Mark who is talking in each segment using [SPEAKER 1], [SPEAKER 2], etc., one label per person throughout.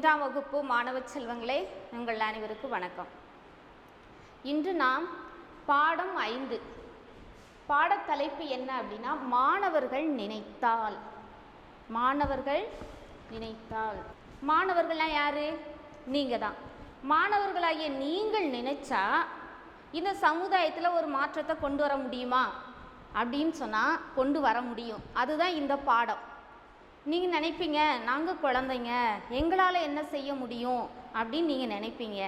[SPEAKER 1] 3ஆம் வகுப்பு மாணவ செல்வங்களே, உங்கள் அனைவருக்கும் வணக்கம். இன்று நாம் பாடம் 5 பாடத்தலைப்பு என்ன அப்படின்னா மாணவர்கள் நினைத்தால். மாணவர்கள்லாம் யாரு? நீங்கள் தான். மாணவர்களாகிய நீங்கள் நினைச்சா இந்த சமுதாயத்தில் ஒரு மாற்றத்தை கொண்டு வர முடியுமா அப்படின்னு சொன்னால் கொண்டு வர முடியும். அதுதான் இந்த பாடம். நீங்கள் நினைப்பீங்க, நாங்கள் குழந்தைங்க, எங்களால் என்ன செய்ய முடியும் அப்படின்னு நீங்கள் நினைப்பீங்க.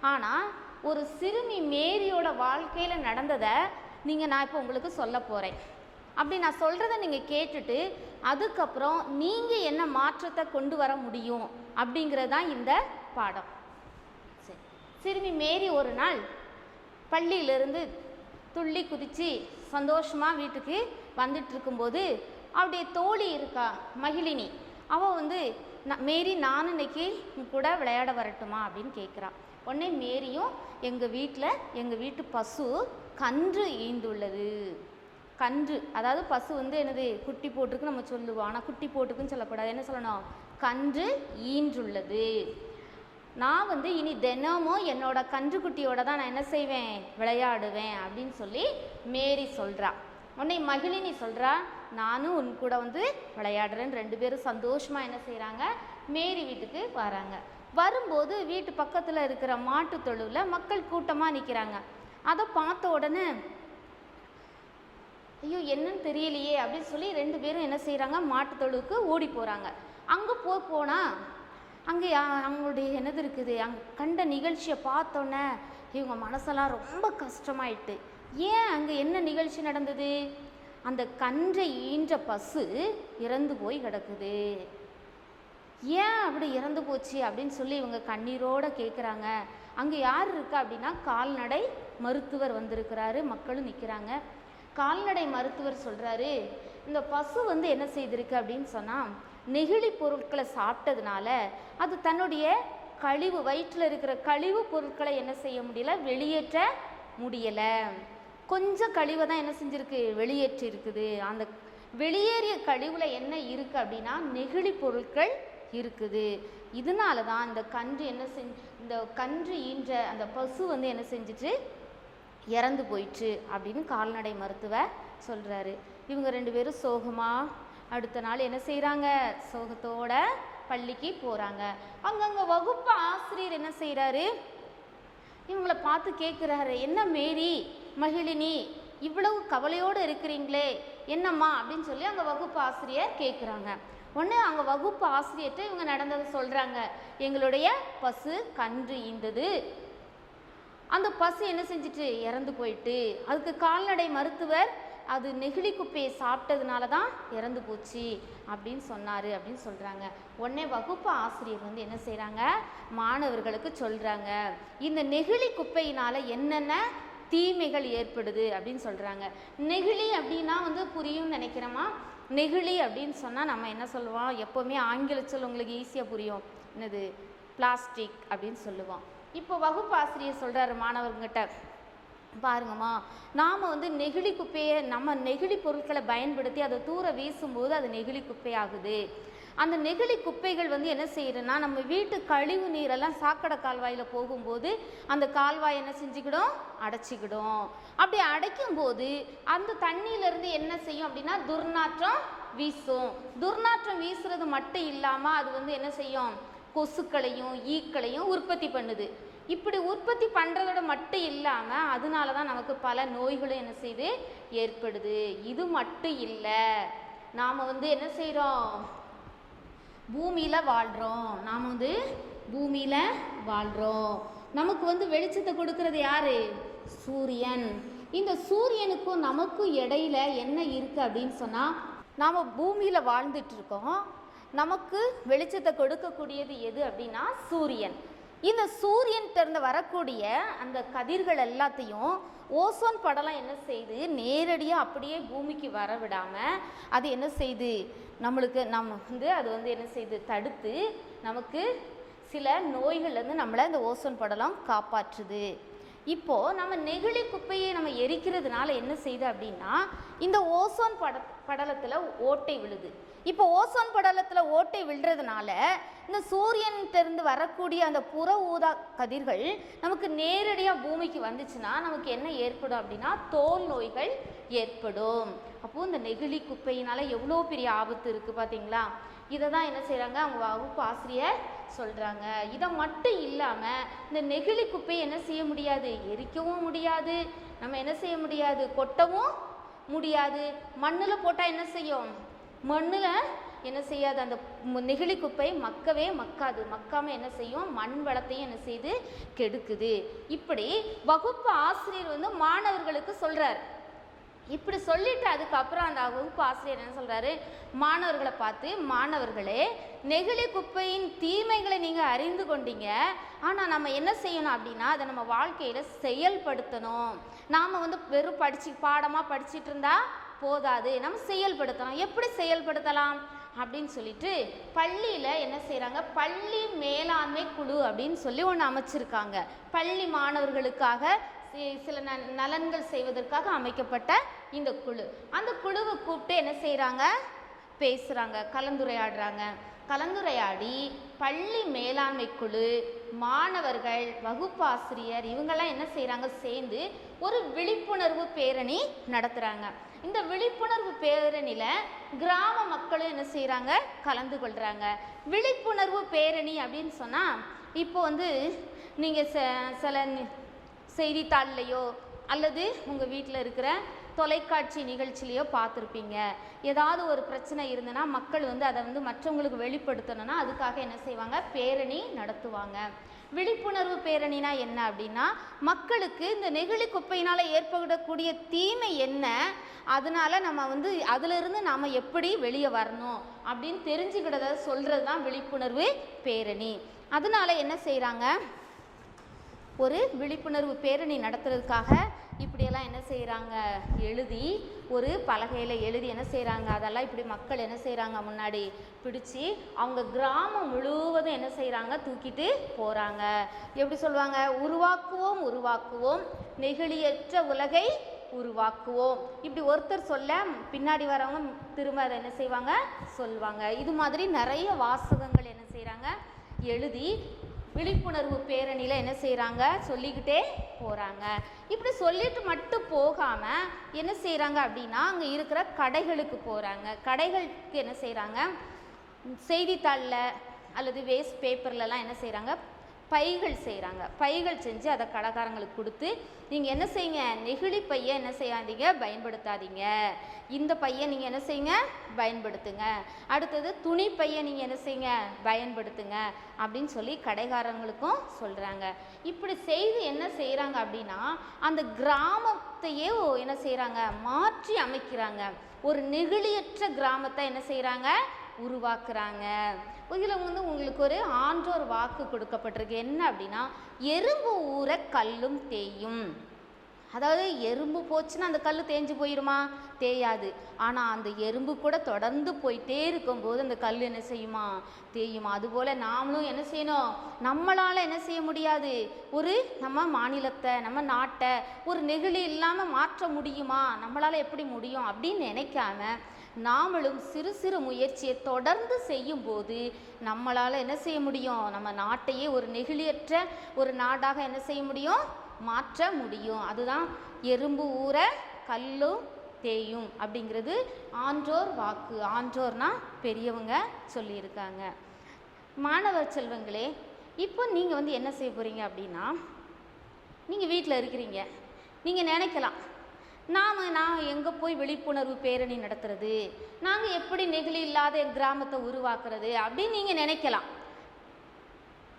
[SPEAKER 1] ஆனால் ஒரு சிறுமி மேரியோட வாழ்க்கையில் நடந்ததை நான் இப்போ உங்களுக்கு சொல்ல போகிறேன். அப்படி நான் சொல்கிறத நீங்கள் கேட்டுட்டு அதுக்கப்புறம் நீங்கள் என்ன மாற்றத்தை கொண்டு வர முடியும் அப்படிங்கிறது தான் இந்த பாடம். சரி, சிறுமி மேரி ஒரு நாள் பள்ளியிலிருந்து துள்ளி குதித்து சந்தோஷமாக வீட்டுக்கு வந்துட்டு இருக்கும்போது அவருடைய தோழி இருக்கா மகிழினி, அவள் மேரி நானும் இன்னைக்கு கூட விளையாட வரட்டுமா அப்படின்னு கேட்குறான். உடனே மேரியும் எங்கள் வீட்டு பசு கன்று ஈந்துள்ளது. கன்று அதாவது பசு என்னது குட்டி போட்டிருக்கு நம்ம சொல்லுவோம், ஆனால் குட்டி போட்டுக்குன்னு சொல்லக்கூடாது. என்ன சொல்லணும்? கன்று ஈன்றுள்ளது. நான் இனி தினமும் என்னோட கன்று குட்டியோட தான் நான் என்ன செய்வேன், விளையாடுவேன் அப்படின்னு சொல்லி மேரி சொல்கிறா. உடனே மகிழினி சொல்கிறா, நானும் உன் கூட விளையாடுறேன்னு. 2 பேரும் சந்தோஷமாக என்ன செய்கிறாங்க, மேரி வீட்டுக்கு வராங்க. வரும்போது வீட்டு பக்கத்தில் இருக்கிற மாட்டு தொழுவில் மக்கள் கூட்டமாக நிற்கிறாங்க. அதை பார்த்த உடனே ஐயோ என்னன்னு தெரியலையே அப்படின்னு சொல்லி 2 பேரும் என்ன செய்கிறாங்க, மாட்டு தொழுவுக்கு ஓடி போகிறாங்க. அங்கே போனால் அங்கே அவங்களுடைய என்னது இருக்குது, அங்கே கண்ட நிகழ்ச்சியை பார்த்தோன்னே இவங்க மனசெல்லாம் ரொம்ப கஷ்டமாயிட்டு. ஏன் அங்கே என்ன நிகழ்ச்சி நடந்தது? அந்த கன்றை ஈன்ற பசு இறந்து போய் கிடக்குது. ஏன் அப்படி இறந்து போச்சு அப்படின்னு சொல்லி இவங்க கண்ணீரோடு கேட்குறாங்க. அங்கே யார் இருக்கா அப்படின்னா கால்நடை மருத்துவர் வந்திருக்கிறாரு. மக்களும் நிற்கிறாங்க. கால்நடை மருத்துவர் சொல்கிறாரு, இந்த பசு என்ன செய்திருக்கு அப்படின்னு சொன்னால் நெகிழி பொருட்களை சாப்பிட்டதுனால அது தன்னுடைய கழிவு, வயிற்றில் இருக்கிற கழிவு பொருட்களை என்ன செய்ய முடியல, வெளியேற்ற முடியலை. கொஞ்சம் கழிவை தான் என்ன செஞ்சுருக்கு, வெளியேற்றி இருக்குது. அந்த வெளியேறிய கழிவில் என்ன இருக்குது அப்படின்னா நெகிழி பொருட்கள் இருக்குது. இதனால தான் இந்த கன்று இந்த கன்று ஈன்ற அந்த பசு என்ன செஞ்சிட்டு இறந்து போயிடுச்சு அப்படின்னு கால்நடை மருத்துவர் சொல்கிறாரு. இவங்க 2 பேரும் சோகமாக அடுத்த நாள் என்ன செய்கிறாங்க, சோகத்தோட பள்ளிக்கு போகிறாங்க. அங்கங்கே வகுப்பு ஆசிரியர் என்ன செய்கிறாரு, இவங்களை பார்த்து கேட்குறாரு, என்ன மேரி மகிழினி இவ்வளவு கவலையோடு இருக்கிறீங்களே, என்னம்மா அப்படின்னு சொல்லி அங்கே வகுப்பு ஆசிரியர் கேட்குறாங்க. உடனே அங்கே வகுப்பு ஆசிரியர்கிட்ட இவங்க நடந்ததை சொல்கிறாங்க. எங்களுடைய பசு கன்று ஈந்தது, அந்த பசு என்ன செஞ்சிட்டு இறந்து போயிட்டு, அதுக்கு கால்நடை மருத்துவர் அது நெகிழி குப்பையை சாப்பிட்டதுனால தான் இறந்து போச்சு அப்படின்னு சொன்னார் அப்படின்னு சொல்கிறாங்க. உடனே வகுப்பு ஆசிரியர் என்ன செய்கிறாங்க, மாணவர்களுக்கு சொல்கிறாங்க, இந்த நெகிழி குப்பையினால் என்னென்ன தீமைகள் ஏற்படுது அப்படின்னு சொல்கிறாங்க. நெகிழி அப்படின்னா புரியும்னு நினைக்கிறோமா? நெகிழி அப்படின்னு சொன்னால் நம்ம என்ன சொல்லுவோம், எப்போவுமே ஆங்கில சொல் உங்களுக்கு ஈஸியாக புரியும், என்னது பிளாஸ்டிக் அப்படின்னு சொல்லுவோம். இப்போ வகுப்பு ஆசிரியர் சொல்கிறாரு மாணவர்கிட்ட, பாருங்கம்மா, நாம் நெகிழி குப்பையை நம்ம நெகிழி பொருட்களை பயன்படுத்தி அதை தூர வீசும்போது அது நெகிழி குப்பையாகுது. அந்த நெகிழி குப்பைகள் என்ன செய்யுதுன்னா நம்ம வீட்டு கழிவு நீரெல்லாம் சாக்கடை கால்வாயில் போகும்போது அந்த கால்வாய் என்ன செஞ்சுக்கிடும், அடைச்சிக்கிடும். அப்படி அடைக்கும்போது அந்த தண்ணியிலேருந்து என்ன செய்யும் அப்படின்னா துர்நாற்றம் வீசும். துர்நாற்றம் வீசுறது மட்டும் இல்லாமல் அது என்ன செய்யும், கொசுக்களையும் ஈக்களையும் உற்பத்தி பண்ணுது. இப்படி உற்பத்தி பண்ணுறதோட மட்டும் இல்லாமல் அதனால தான் நமக்கு பல நோய்களும் என்ன செய்யுது, ஏற்படுது. இது மட்டும் இல்லை, நாம் என்ன செய்கிறோம், பூமியில் வாழ்கிறோம். நாம் பூமியில் வாழ்கிறோம். நமக்கு வெளிச்சத்தை கொடுக்கறது யார்? சூரியன். இந்த சூரியனுக்கும் நமக்கும் இடையில என்ன இருக்குது அப்படின்னு சொன்னால் நாம் பூமியில் வாழ்ந்துட்டுருக்கோம். நமக்கு வெளிச்சத்தை கொடுக்கக்கூடியது எது அப்படின்னா சூரியன். இந்த சூரியன்கிட்ட வரக்கூடிய அந்த கதிர்கள் எல்லாத்தையும் ஓசோன் படலம் என்ன செய்யுது, நேரடியாக அப்படியே பூமிக்கு வர விடாமல் அது என்ன செய்யுது, நம்மளுக்கு அது என்ன செய்யுது, தடுத்து நமக்கு சில நோய்கள்லேருந்து நம்மளை இந்த ஓசோன் படலம் காப்பாற்றுது. இப்போது நம்ம நெகிழி குப்பையை நம்ம எரிக்கிறதுனால என்ன செய்யுது அப்படின்னா இந்த ஓசோன் படலத்தில் ஓட்டை விழுது. இப்போ ஓசோன் படலத்தில் ஓட்டை விழுறதுனால இந்த சூரியன்கிட்டருந்து வரக்கூடிய அந்த புற ஊதா கதிர்கள் நமக்கு நேரடியாக பூமிக்கு வந்துச்சுன்னா நமக்கு என்ன ஏற்படும் அப்படின்னா தோல் நோய்கள் ஏற்படும். அப்போது இந்த நெகிழி குப்பையினால் எவ்வளோ பெரிய ஆபத்து இருக்குது பார்த்தீங்களா? இதை தான் என்ன செய்கிறாங்க அவங்க வகுப்பு ஆசிரியர் சொல்கிறாங்க. இதை மட்டும் இல்லாமல் இந்த நெகிழி குப்பையை என்ன செய்ய முடியாது, எரிக்கவும் முடியாது, நம்ம என்ன செய்ய முடியாது, கொட்டவும் முடியாது. மண்ணில் போட்டால் என்ன செய்யும், மண்ணில் என்ன செய்யாது, அந்த நெகிழி குப்பை மக்கவே மக்காது. மக்காமல் என்ன செய்யும், மண் வளத்தையும் என்ன செய்து கெடுக்குது. இப்படி வகுப்பு ஆசிரியர் மாணவர்களுக்கு சொல்கிறார். இப்படி சொல்லிட்டு அதுக்கப்புறம் அந்த வகுப்பு ஆசிரியர் என்ன சொல்கிறாரு, மாணவர்களை பார்த்து, மாணவர்களே நெகிழி குப்பையின் தீமைகளை நீங்கள் அறிந்து கொண்டீங்க, ஆனால் நம்ம என்ன செய்யணும் அப்படின்னா அதை நம்ம வாழ்க்கையில் செயல்படுத்தணும். நாம் வெறும் பாடமாக படிச்சுட்டு இருந்தால் போதாது, நம்ம செயல்படுத்தணும். எப்படி செயல்படுத்தலாம் அப்படின்னு சொல்லிட்டு பள்ளியில் என்ன செய்கிறாங்க, பள்ளி மேலாண்மை குழு அப்படின்னு சொல்லி ஒன்று அமைச்சிருக்காங்க. பள்ளி மாணவர்களுக்காக சில நலன்கள் செய்வதற்காக அமைக்கப்பட்ட இந்த குழு. அந்த குழுவை கூப்பிட்டு என்ன செய்கிறாங்க, பேசுகிறாங்க, கலந்துரையாடுறாங்க. கலந்துரையாடி பள்ளி மேலாண்மை குழு, மாணவர்கள், வகுப்பாசிரியர் இவங்கெல்லாம் என்ன செய்கிறாங்க, சேர்ந்து ஒரு விழிப்புணர்வு பேரணி நடத்துகிறாங்க. இந்த விழிப்புணர்வு பேரணியில் கிராம மக்களும் என்ன செய்கிறாங்க, கலந்து கொள்கிறாங்க. விழிப்புணர்வு பேரணி அப்படின்னு சொன்னால் இப்போ நீங்கள் சில செய்தித்தாள்லையோ அல்லது உங்கள் வீட்டில் இருக்கிற தொலைக்காட்சி நிகழ்ச்சிலையோ பார்த்துருப்பீங்க. ஏதாவது ஒரு பிரச்சனை இருந்ததுன்னா மக்கள் அதை மற்றவங்களுக்கு வெளிப்படுத்தணும்னா அதுக்காக என்ன செய்வாங்க, பேரணி நடத்துவாங்க. விழிப்புணர்வு பேரணினா என்ன அப்படின்னா, மக்களுக்கு இந்த நெகிழி குப்பையினால் ஏற்படக்கூடிய தீமை என்ன, அதனால நம்ம அதிலிருந்து நாம் எப்படி வெளியே வரணும் அப்படின்னு தெரிஞ்சுக்கிட்டதை சொல்கிறது தான் விழிப்புணர்வு பேரணி. அதனால என்ன செய்கிறாங்க, ஒரு விழிப்புணர்வு பேரணி நடத்துறதுக்காக இப்படியெல்லாம் என்ன செய்கிறாங்க, எழுதி ஒரு பலகையில் எழுதி என்ன செய்கிறாங்க, அதெல்லாம் இப்படி மக்கள் என்ன செய்கிறாங்க, முன்னாடி பிடிச்சி அவங்க கிராமம் முழுவதும் என்ன செய்கிறாங்க, தூக்கிட்டு போகிறாங்க. எப்படி சொல்லுவாங்க, உருவாக்குவோம் உருவாக்குவோம் நெகிழியற்ற உலகை உருவாக்குவோம். இப்படி ஒருத்தர் சொல்ல பின்னாடி வரவங்க திரும்ப அதை என்ன செய்வாங்க, சொல்லுவாங்க. இது மாதிரி நிறைய வாசகங்கள் என்ன செய்கிறாங்க, எழுதி விழிப்புணர்வு பேரணியில் என்ன செய்கிறாங்க, சொல்லிக்கிட்டே போகிறாங்க. இப்படி சொல்லிட்டு மட்டும் போகாமல் என்ன செய்கிறாங்க அப்படின்னா, அங்கே இருக்கிற கடைகளுக்கு போகிறாங்க. கடைகளுக்கு என்ன செய்கிறாங்க, செய்தித்தாளில் அல்லது வேஸ்ட் பேப்பர்லலாம் என்ன செய்கிறாங்க, பைகள் செய்கிறாங்க. பைகள் செஞ்சு அதை கடைக்காரங்களுக்கு கொடுத்து, நீங்கள் என்ன செய்யுங்க, நெகிழி பையை என்ன செய்யாதீங்க, பயன்படுத்தாதீங்க, இந்த பையை நீங்கள் என்ன செய்யுங்க, பயன்படுத்துங்க, அடுத்தது துணி பையை நீங்கள் என்ன செய்யுங்க, பயன்படுத்துங்க அப்படின்னு சொல்லி கடைக்காரங்களுக்கும் சொல்கிறாங்க. இப்படி செய்து என்ன செய்கிறாங்க அப்படின்னா, அந்த கிராமத்தையே என்ன செய்கிறாங்க, மாற்றி அமைக்கிறாங்க. ஒரு நெகிழியற்ற கிராமத்தை என்ன செய்கிறாங்க, உருவாக்குறாங்க. இதில் உங்களுக்கு ஒரு ஆன்றோர் வாக்கு கொடுக்கப்பட்டிருக்கு. என்ன அப்படின்னா, எறும்பு ஊற கல்லும் தேயும். அதாவது எறும்பு போச்சுன்னா அந்த கல் தேஞ்சு போயிடுமா, தேயாது. ஆனால் அந்த எறும்பு கூட தொடர்ந்து போயிட்டே இருக்கும்போது அந்த கல் என்ன செய்யுமா, தேயுமா. அதுபோல் நாமளும் என்ன செய்யணும், நம்மளால் என்ன செய்ய முடியாது, நம்ம மாநிலத்தை நம்ம நாட்டை ஒரு நெகிழி இல்லாமல் மாற்ற முடியுமா, நம்மளால் எப்படி முடியும் அப்படின்னு நினைக்காம நாமளும் சிறு சிறு முயற்சியை தொடர்ந்து செய்யும்போது நம்மளால் என்ன செய்ய முடியும், நம்ம நாட்டையே ஒரு நெகிழியற்ற ஒரு நாடாக என்ன செய்ய முடியும், மாற்ற முடியும். அதுதான் எறும்பு ஊற கல்லும் தேயும் அப்படிங்கிறது ஆன்றோர் வாக்கு. ஆன்றோர்னா பெரியவங்க சொல்லியிருக்காங்க. மாணவர் செல்வங்களே, இப்போ நீங்கள் என்ன செய்ய போகிறீங்க அப்படின்னா, நீங்கள் வீட்டில் இருக்கிறீங்க, நீங்கள் நினைக்கலாம், நான் எங்கே போய் விழிப்புணர்வு பேரணி நடத்துறது, நாங்கள் எப்படி நெகிழி இல்லாத என் கிராமத்தை உருவாக்குறது அப்படின்னு நீங்கள் நினைக்கலாம்.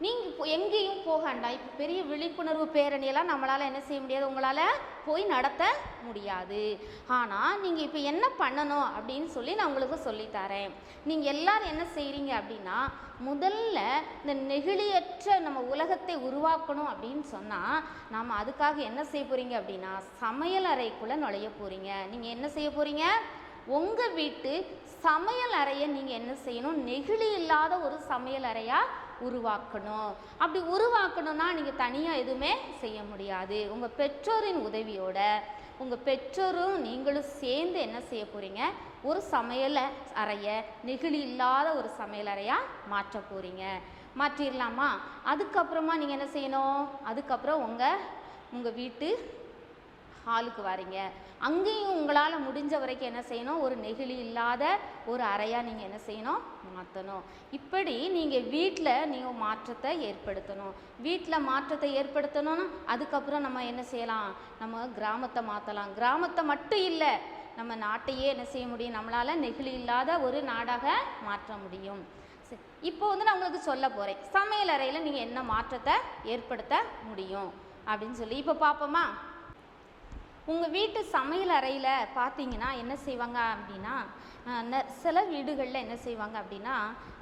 [SPEAKER 1] நீங்கள் எங்கேயும் போகாண்டா, இப்போ பெரிய விழிப்புணர்வு பேரணியெல்லாம் நம்மளால் என்ன செய்ய முடியாது, உங்களால் போய் நடத்த முடியாது. ஆனால் நீங்கள் இப்போ என்ன பண்ணணும் அப்படின்னு சொல்லி நான் உங்களுக்கு சொல்லித்தரேன். நீங்கள் எல்லோரும் என்ன செய்கிறீங்க அப்படின்னா, முதல்ல இந்த நெகிழியற்ற நம்ம உலகத்தை உருவாக்கணும் அப்படின்னு சொன்னால் நாம் அதுக்காக என்ன செய்ய போகிறீங்க அப்படின்னா, சமையல் அறைக்குள்ளே நுழைய போகிறீங்க. நீங்கள் என்ன செய்ய போகிறீங்க, உங்கள் வீட்டு சமையல் அறையை நீங்கள் என்ன செய்யணும், நெகிழி இல்லாத ஒரு சமையல் அறையாக உருவாக்கணும். அப்படி உருவாக்கணும்னா நீங்கள் தனியாக எதுவுமே செய்ய முடியாது. உங்கள் பெற்றோரின் உதவியோட உங்கள் பெற்றோரும் நீங்களும் சேர்ந்து என்ன செய்ய போகிறீங்க, ஒரு சமையல் அறையை நெகிழி இல்லாத ஒரு சமையல் அறையாக மாற்ற போகிறீங்க. மாற்றிடலாமா? அதுக்கப்புறமா நீங்கள் என்ன செய்யணும், அதுக்கப்புறம் உங்கள் வீட்டு ஹாலுக்கு வரீங்க. அங்கேயும் உங்களால் முடிஞ்ச வரைக்கும் என்ன செய்யணும், ஒரு நெகிழி இல்லாத ஒரு அறையாக நீங்கள் என்ன செய்யணும், மாற்றணும். இப்படி நீங்கள் வீட்டில் நீங்கள் மாற்றத்தை ஏற்படுத்தணும். வீட்டில் மாற்றத்தை ஏற்படுத்தணும்னா அதுக்கப்புறம் நம்ம என்ன செய்யலாம், நம்ம கிராமத்தை மாற்றலாம். கிராமத்தை மட்டும் இல்லை, நம்ம நாட்டையே என்ன செய்ய முடியும், நம்மளால் நெகிழி இல்லாத ஒரு நாடாக மாற்ற முடியும். சரி, இப்போ வந்து நான் உங்களுக்கு சொல்ல போகிறேன், சமையல் அறையில் நீங்கள் என்ன மாற்றத்தை ஏற்படுத்த முடியும் அப்படின்னு சொல்லி. இப்போ பார்ப்போமா? உங்கள் வீட்டு சமையல் அறையில் பார்த்தீங்கன்னா என்ன செய்வாங்க அப்படின்னா, சில வீடுகளில் என்ன செய்வாங்க அப்படின்னா,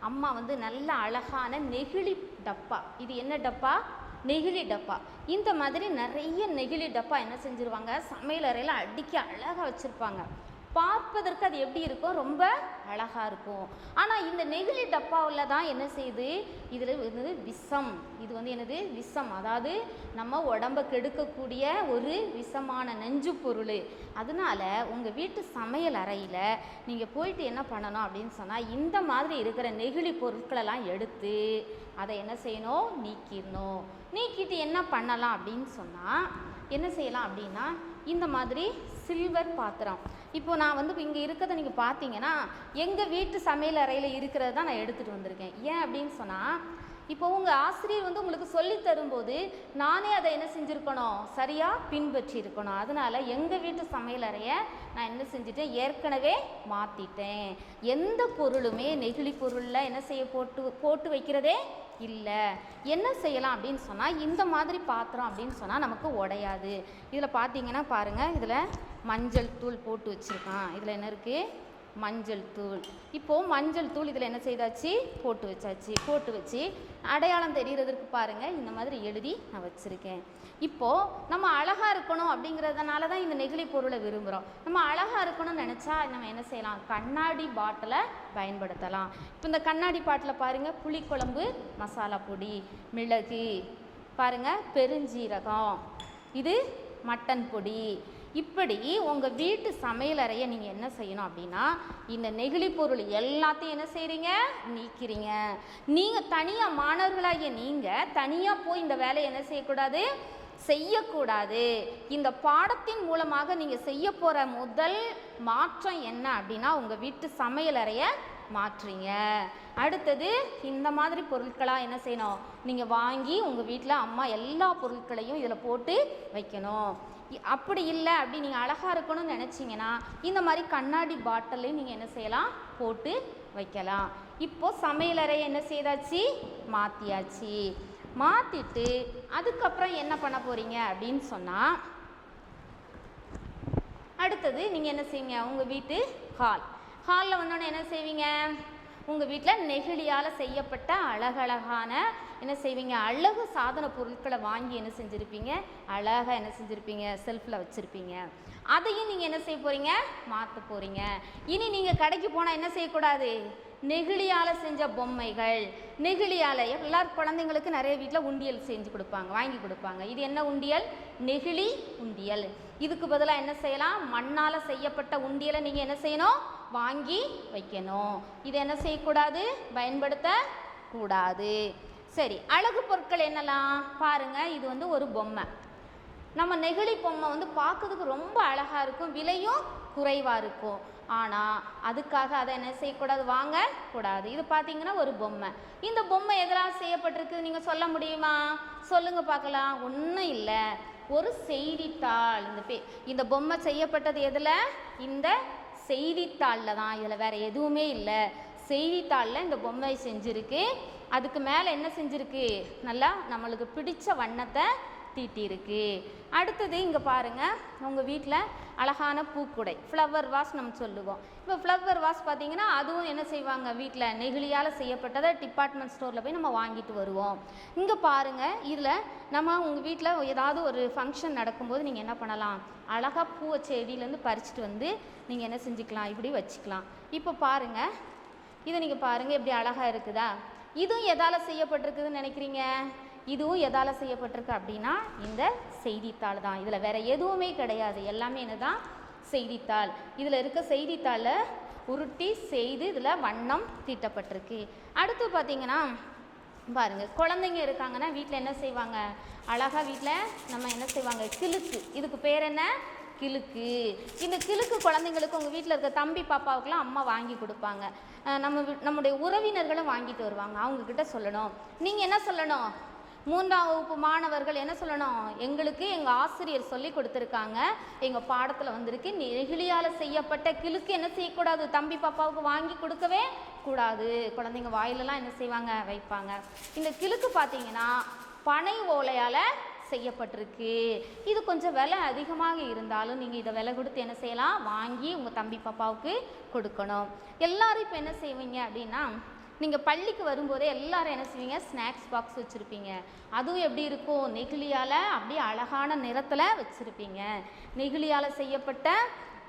[SPEAKER 1] அம்மா வந்து நல்ல அழகான நெகிழி டப்பா, இது என்ன டப்பா, நெகிழி டப்பா, இந்த மாதிரி நிறைய நெகிழி டப்பா என்ன செஞ்சுருவாங்க, சமையல் அறையில் அடுக்கி அழகாக வச்சுருப்பாங்க. பார்ப்பதற்கு அது எப்படி இருக்கும், ரொம்ப அழகாக இருக்கும். ஆனால் இந்த நெகிழி டப்பாவில் தான் என்ன செய்யுது, இதில் வந்து விஷம், இது வந்து என்னது, விஷம், அதாவது நம்ம உடம்பை கெடுக்கக்கூடிய ஒரு விஷமான நெஞ்சு பொருள். அதனால் உங்கள் வீட்டு சமையல் அறையில் நீங்கள் போயிட்டு என்ன பண்ணணும் அப்படின்னு சொன்னால், இந்த மாதிரி இருக்கிற நெகிழி பொருட்களெல்லாம் எடுத்து அதை என்ன செய்யணும், நீக்கிடணும். நீக்கிட்டு என்ன பண்ணலாம் அப்படின்னு சொன்னால், என்ன செய்யலாம் அப்படின்னா, இந்த மாதிரி சில்வர் பாத்திரம், இப்போது நான் வந்து இங்கே இருக்கிறத நீங்கள் பார்த்தீங்கன்னா எங்கள் வீட்டு சமையல் அறையில் இருக்கிறது தான் நான் எடுத்துகிட்டு வந்திருக்கேன். ஏன் அப்படின்னு சொன்னால், இப்போ உங்கள் ஆசிரியர் வந்து உங்களுக்கு சொல்லி தரும்போது நானே அதை என்ன செஞ்சுருக்கணும், சரியாக பின்பற்றி இருக்கணும். அதனால் எங்கள் வீட்டு சமையல் அறையை நான் என்ன செஞ்சுட்டேன், ஏற்கனவே மாற்றிட்டேன். எந்த பொருளுமே நெகிழி பொருளில் என்ன செய்ய போட்டு வைக்கிறதே இல்லை. என்ன செய்யலாம் அப்படின்னு சொன்னால், இந்த மாதிரி பாத்திரம் அப்படின்னு சொன்னால் நமக்கு உடையாது. இதில் பார்த்தீங்கன்னா பாருங்கள், இதில் மஞ்சள் தூள் போட்டு வச்சுருக்கான். இதில் என்ன இருக்குது, மஞ்சள் தூள். இப்போது மஞ்சள் தூள் இதில் என்ன செய்தாச்சு, போட்டு வச்சாச்சு. போட்டு வச்சு அடையாளம் தெரிகிறதுக்கு பாருங்கள், இந்த மாதிரி எழுதி நான் வச்சுருக்கேன். இப்போது நம்ம அழகாக இருக்கணும் அப்படிங்கிறதுனால தான் இந்த நெகிழி பொருளை விரும்புகிறோம். நம்ம அழகாக இருக்கணும்னு நினச்சா நம்ம என்ன செய்யலாம், கண்ணாடி பாட்டிலை பயன்படுத்தலாம். இப்போ இந்த கண்ணாடி பாட்டில் பாருங்கள், புளிக்குழம்பு மசாலா பொடி, மிளகு பாருங்கள், பெருஞ்சீரகம், இது மட்டன் பொடி. இப்படி உங்கள் வீட்டு சமையலறையை நீங்கள் என்ன செய்யணும் அப்படின்னா, இந்த நெகிழி பொருள் எல்லாத்தையும் என்ன செய்கிறீங்க, நீக்கிறீங்க. நீங்கள் தனியாக மாணவர்களாகிய நீங்கள் தனியாக போய் இந்த வேலையை என்ன செய்யக்கூடாது. இந்த பாடத்தின் மூலமாக நீங்கள் செய்ய போகிற முதல் மாற்றம் என்ன அப்படின்னா, உங்கள் வீட்டு சமையலறையை மாற்றுறீங்க. அடுத்தது இந்த மாதிரி பொருட்களாக என்ன செய்யணும், நீங்கள் வாங்கி உங்கள் வீட்டில் அம்மா எல்லா பொருட்களையும் இதில் போட்டு வைக்கணும். அப்படி இல்லை அப்படி நீங்கள் அழகாக இருக்கணும்னு நினச்சிங்கன்னா இந்த மாதிரி கண்ணாடி பாட்டிலையும் நீங்கள் என்ன செய்யலாம், போட்டு வைக்கலாம். இப்போது சமையலறை என்ன செய்தாச்சு, மாற்றியாச்சு. மாற்றிட்டு அதுக்கப்புறம் என்ன பண்ண போகிறீங்க அப்படின்னு சொன்னால், அடுத்தது நீங்கள் என்ன செய்வீங்க, உங்கள் வீட்டு ஹாலில் வந்தோடனே என்ன செய்வீங்க, உங்கள் வீட்டில் நெகிழியால் செய்யப்பட்ட அழகழகான என்ன செய்வீங்க, அழகு சாதன பொருட்களை வாங்கி என்ன செஞ்சுருப்பீங்க, அழகாக என்ன செஞ்சுருப்பீங்க, செல்ஃபில் வச்சுருப்பீங்க. அதையும் நீங்கள் என்ன செய்ய போகிறீங்க, மாற்ற போகிறீங்க. இனி நீங்கள் கடைக்கு போனால் என்ன செய்யக்கூடாது, நெகிழியால் செஞ்ச பொம்மைகள், நெகிழியால் எல்லார் குழந்தைங்களுக்கு நிறைய வீட்டில் உண்டியல் செஞ்சு கொடுப்பாங்க, வாங்கி கொடுப்பாங்க. இது என்ன உண்டியல், நெகிழி உண்டியல். இதுக்கு பதிலாக என்ன செய்யலாம், மண்ணால் செய்யப்பட்ட உண்டியலை நீங்கள் என்ன செய்யணும், வாங்கி வைக்கணும். இது என்ன செய்யக்கூடாது, பயன்படுத்தக்கூடாது. சரி, அழகு பொருட்கள் என்னலாம் பாருங்கள். இது வந்து ஒரு பொம்மை, நம்ம நெகிழி பொம்மை வந்து பார்க்கறதுக்கு ரொம்ப அழகாக இருக்கும், விலையும் குறைவாக இருக்கும். ஆனால் அதுக்காக அதை என்ன செய்யக்கூடாது, வாங்கக்கூடாது. இது பார்த்தீங்கன்னா ஒரு பொம்மை. இந்த பொம்மை எதெல்லாம் செய்யப்பட்டிருக்கு நீங்கள் சொல்ல முடியுமா, சொல்லுங்கள் பார்க்கலாம். ஒன்றும் இல்லை, ஒரு செய்தித்தாள். இந்த பொம்மை செய்யப்பட்டது எதில், இந்த செய்தித்தாளில் தான். இதில் வேறு எதுவுமே இல்லை, செய்தித்தாளில் இந்த பொம்மை செஞ்சுருக்கு. அதுக்கு மேலே என்ன செஞ்சுருக்கு, நல்லா நம்மளுக்கு பிடிச்ச வண்ணத்தை தீட்டியிருக்கு. அடுத்தது இங்கே பாருங்கள், உங்கள் வீட்டில் அழகான பூக்குடை, ஃப்ளவர் வாஸ் நம்ம சொல்லுவோம். இப்போ ஃப்ளவர் வாஸ் பார்த்திங்கன்னா அதுவும் என்ன செய்வாங்க, வீட்டில் நெகிழியால் செய்யப்பட்டதை டிபார்ட்மெண்ட் ஸ்டோரில் போய் நம்ம வாங்கிட்டு வருவோம். இங்கே பாருங்கள், இதில் நம்ம உங்கள் வீட்டில் ஏதாவது ஒரு ஃபங்க்ஷன் நடக்கும்போது நீங்கள் என்ன பண்ணலாம், அழகாக பூவை செடியிலேருந்து பறிச்சுட்டு வந்து நீங்கள் என்ன செஞ்சுக்கலாம், இப்படி வச்சுக்கலாம். இப்போ பாருங்கள், இதை நீங்கள் பாருங்கள் எப்படி அழகாக இருக்குதா. இதுவும் எதால் செய்யப்பட்டிருக்குதுன்னு நினைக்கிறீங்க, இதுவும் எதால் செய்யப்பட்டிருக்கு அப்படின்னா இந்த செய்தித்தாள் தான். இதில் வேறு எதுவுமே கிடையாது, எல்லாமே என்னதான் செய்தித்தாள். இதில் இருக்க செய்தித்தாளில் உருட்டி செய்து இதில் வண்ணம் தீட்டப்பட்டிருக்கு. அடுத்து பார்த்திங்கன்னா பாருங்கள், குழந்தைங்க இருக்காங்கன்னா வீட்டில் என்ன செய்வாங்க, அழகாக வீட்டில் நம்ம என்ன செய்வாங்க, கிழுக்கு, இதுக்கு பேர் என்ன, கிழுக்கு. இந்த கிழுக்கு குழந்தைங்களுக்கு உங்கள் வீட்டில் இருக்க தம்பி பாப்பாவுக்கெல்லாம் அம்மா வாங்கி கொடுப்பாங்க. நம்முடைய உறவினர்களும் வாங்கிட்டு வருவாங்க. அவங்கக்கிட்ட சொல்லணும், நீங்கள் என்ன சொல்லணும், 3ஆம் வகுப்பு மாணவர்கள் என்ன சொல்லணும், எங்களுக்கு எங்கள் ஆசிரியர் சொல்லி கொடுத்துருக்காங்க, எங்கள் பாடத்தில் வந்திருக்கு, நெகிழியால் செய்யப்பட்ட கிழுக்கு என்ன செய்யக்கூடாது, தம்பி பாப்பாவுக்கு வாங்கி கொடுக்கவே கூடாது. குழந்தைங்க வாயிலெல்லாம் என்ன செய்வாங்க, வைப்பாங்க. இந்த கிழுக்கு பார்த்தீங்கன்னா பனை ஓலையால் செய்யப்பட்டிருக்கு. இது கொஞ்சம் விலை அதிகமாக இருந்தாலும் நீங்கள் இதை விலை கொடுத்து என்ன செய்யலாம், வாங்கி உங்கள் தம்பி பாப்பாவுக்கு கொடுக்கணும். எல்லாரும் இப்போ என்ன செய்வீங்க அப்படின்னா, நீங்கள் பள்ளிக்கு வரும்போதே எல்லாரும் என்ன செய்வீங்க, ஸ்நாக்ஸ் பாக்ஸ் வச்சுருப்பீங்க. அதுவும் எப்படி இருக்கும், நெகிழியால் அப்படியே அழகான நிறத்தில் வச்சுருப்பீங்க. நெகிழியால் செய்யப்பட்ட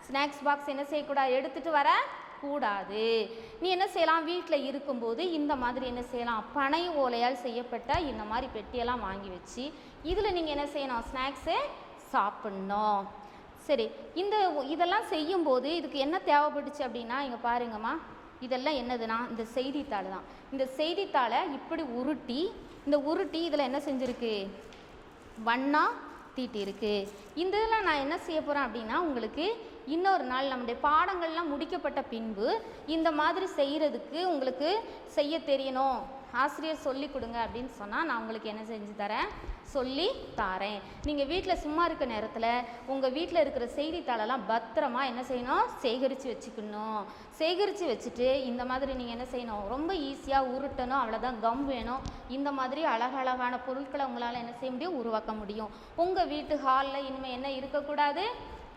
[SPEAKER 1] ஸ்நாக்ஸ் பாக்ஸ் என்ன செய்யக்கூடாது, எடுத்துகிட்டு வர கூடாது. நீ என்ன செய்யலாம், வீட்டில் இருக்கும்போது இந்த மாதிரி என்ன செய்யலாம், பனை ஓலையால் செய்யப்பட்ட இந்த மாதிரி பெட்டியெல்லாம் வாங்கி வச்சு இதில் நீங்கள் என்ன செய்யணும், ஸ்நாக்ஸு சாப்பிட்ணும். சரி, இதெல்லாம் செய்யும்போது இதுக்கு என்ன தேவைப்பட்டுச்சு அப்படின்னா, இங்கே பாருங்கம்மா, இதெல்லாம் என்னதுன்னா இந்த செய்தித்தாள் தான். இந்த செய்தித்தாளை இப்படி உருட்டி, இந்த உருட்டி இதில் என்ன செஞ்சுருக்கு, வண்ணா தீட்டி இருக்கு. இந்த இதில் நான் என்ன செய்ய போகிறேன் அப்படின்னா, உங்களுக்கு இன்னொரு நாள் நம்முடைய பாடங்கள்லாம் முடிக்கப்பட்ட பின்பு இந்த மாதிரி செய்கிறதுக்கு உங்களுக்கு செய்ய தெரியணும், ஆசிரியர் சொல்லி கொடுங்க அப்படின்னு சொன்னால் நான் உங்களுக்கு என்ன செஞ்சு தரேன், சொல்லி தாரேன். நீங்கள் வீட்டில் சும்மா இருக்க நேரத்தில் உங்கள் வீட்டில் இருக்கிற செய்தித்தாளெல்லாம் பத்திரமா என்ன செய்யணும், சேகரித்து வச்சுக்கணும். சேகரித்து வச்சுட்டு இந்த மாதிரி நீங்கள் என்ன செய்யணும், ரொம்ப ஈஸியாக உருட்டணும், அவ்வளோதான், கம் வேணும். இந்த மாதிரி அழகழகான பொருட்களை உங்களால் என்ன செய்ய முடியும், உருவாக்க முடியும். உங்கள் வீட்டு ஹாலில் இனிமேல் என்ன இருக்கக்கூடாது,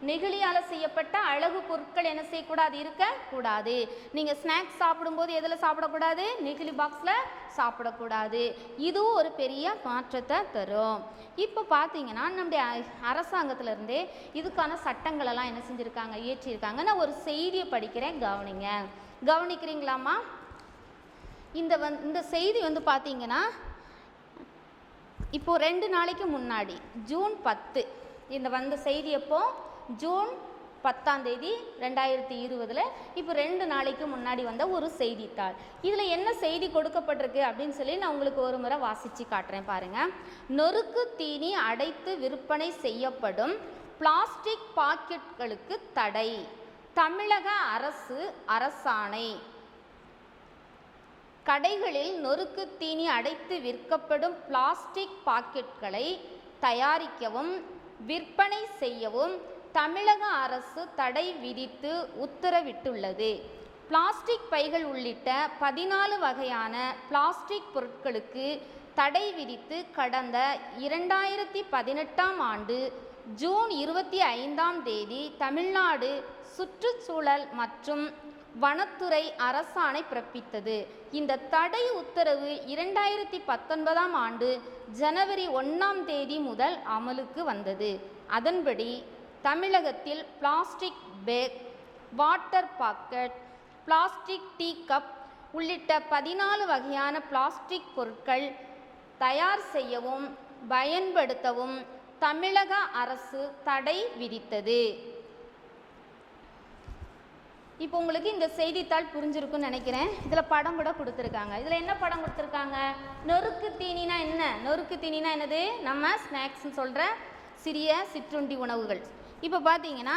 [SPEAKER 1] நெகிழியால் செய்யப்பட்ட அழகு பொருட்கள் என்ன செய்யக்கூடாது, இருக்கக்கூடாது. நீங்கள் ஸ்நாக்ஸ் சாப்பிடும்போது எதில் சாப்பிடக்கூடாது, நெகிழி பாக்ஸில் சாப்பிடக்கூடாது. இதுவும் ஒரு பெரிய மாற்றத்தை தரும். இப்போ பார்த்தீங்கன்னா நம்முடைய அரசாங்கத்திலேருந்தே இதுக்கான சட்டங்களெல்லாம் என்ன செஞ்சுருக்காங்க, இயற்றியிருக்காங்க. நான் ஒரு செய்தியை படிக்கிறேன், கவனிங்க. கவனிக்கிறீங்களாம்மா? இந்த செய்தி வந்து பார்த்தீங்கன்னா இப்போது 2 நாளைக்கு முன்னாடி ஜூன் 10 இந்த செய்தி எப்போ, ஜூன் 10ஆம் தேதி 2020, இப்போ 2 நாளைக்கு முன்னாடி வந்த ஒரு செய்தித்தாள். இதில் என்ன செய்தி கொடுக்கப்பட்டிருக்கு அப்படின்னு சொல்லி நான் உங்களுக்கு ஒரு முறை வாசித்து காட்டுறேன் பாருங்கள். நொறுக்கு தீனி அடைத்து விற்பனை செய்யப்படும் பிளாஸ்டிக் பாக்கெட்டுகளுக்கு தடை. தமிழக அரசு அரசாணை. கடைகளில் நொறுக்கு தீனி அடைத்து விற்கப்படும் பிளாஸ்டிக் பாக்கெட்டுகளை தயாரிக்கவும் விற்பனை செய்யவும் தமிழக அரசு தடை விதித்து உத்தரவிட்டுள்ளது. பிளாஸ்டிக் பைகள் உள்ளிட்ட 14 வகையான பிளாஸ்டிக் பொருட்களுக்கு தடை விதித்து கடந்த 2018ஆம் ஆண்டு ஜூன் 25ஆம் தேதி தமிழ்நாடு சுற்றுச்சூழல் மற்றும் வனத்துறை அரசாணை பிறப்பித்தது. இந்த தடை உத்தரவு 2019ஆம் ஆண்டு ஜனவரி 1ஆம் தேதி முதல் அமலுக்கு வந்தது. அதன்படி தமிழகத்தில் plastic bag, water packet, plastic tea cup உள்ளிட்ட 14 வகையான பிளாஸ்டிக் பொருட்கள் தயார் செய்யவும் பயன்படுத்தவும் தமிழக அரசு தடை விதித்தது. இப்போ உங்களுக்கு இந்த செய்தித்தாள் புரிஞ்சிருக்குன்னு நினைக்கிறேன். இதில் படம் கூட கொடுத்துருக்காங்க. இதில் என்ன படம் கொடுத்துருக்காங்க, நொறுக்கு தீனினா என்ன, நொறுக்கு தீனினா என்னது, நம்ம ஸ்நாக்ஸ்ன்னு சொல்கிற சிறிய சிற்றுண்டி உணவுகள். இப்போ பார்த்தீங்கன்னா